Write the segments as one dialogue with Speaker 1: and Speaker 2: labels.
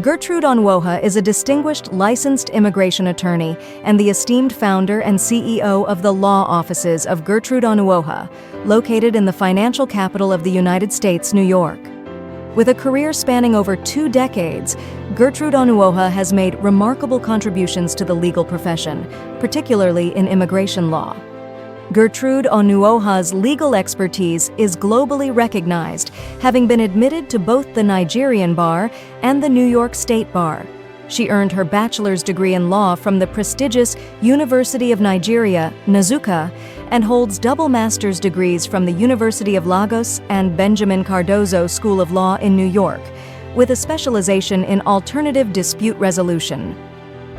Speaker 1: Gertrude Onwoha is a distinguished licensed immigration attorney and the esteemed founder and CEO of the law offices of Gertrude Onwoha, located in the financial capital of the United States, New York. With a career spanning over 2 decades, Gertrude Onwoha has made remarkable contributions to the legal profession, particularly in immigration law. Gertrude Onwoha's legal expertise is globally recognized, having been admitted to both the Nigerian bar and the New York State Bar. She earned her bachelor's degree in law from the prestigious University of Nigeria, Nsukka, and holds double master's degrees from the University of Lagos and Benjamin Cardozo School of Law in New York, with a specialization in alternative dispute resolution.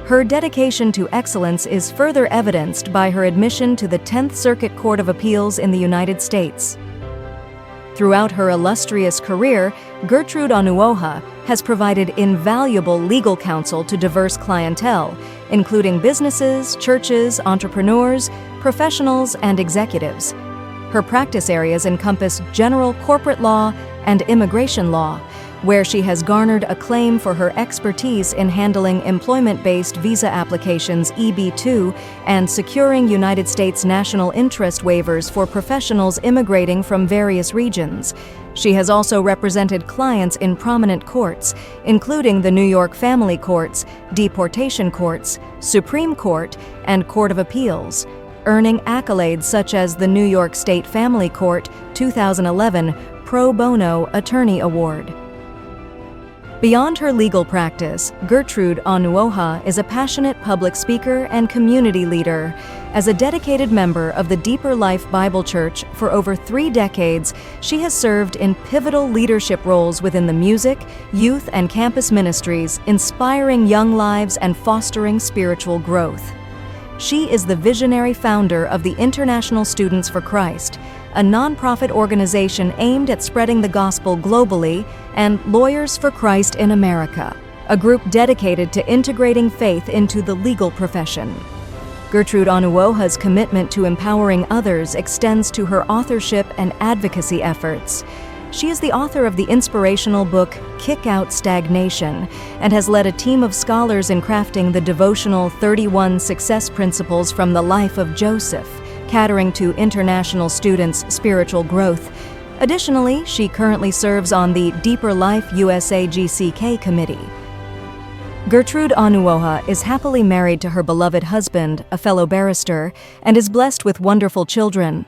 Speaker 1: Her dedication to excellence is further evidenced by her admission to the 10th Circuit Court of Appeals in the United States. Throughout her illustrious career, Gertrude Onwoha has provided invaluable legal counsel to diverse clientele, including businesses, churches, entrepreneurs, professionals, and executives. Her practice areas encompass general corporate law and immigration law, where she has garnered acclaim for her expertise in handling employment-based visa applications EB-2 and securing United States national interest waivers for professionals immigrating from various regions. She has also represented clients in prominent courts, including the New York Family Courts, Deportation Courts, Supreme Court, and Court of Appeals, earning accolades such as the New York State Family Court 2011 Pro Bono Attorney Award. Beyond her legal practice, Gertrude Onwoha is a passionate public speaker and community leader. As a dedicated member of the Deeper Life Bible Church for over 3 decades, she has served in pivotal leadership roles within the music, youth, and campus ministries, inspiring young lives and fostering spiritual growth. She is the visionary founder of the International Students for Christ, a nonprofit organization aimed at spreading the gospel globally, and Lawyers for Christ in America, a group dedicated to integrating faith into the legal profession. Gertrude Onwoha's commitment to empowering others extends to her authorship and advocacy efforts. She is the author of the inspirational book Kick Out Stagnation and has led a team of scholars in crafting the devotional 31 Success Principles from the Life of Joseph, catering to international students' spiritual growth. Additionally, she currently serves on the Deeper Life USA GCK committee. Gertrude Onwoha is happily married to her beloved husband, a fellow barrister, and is blessed with wonderful children.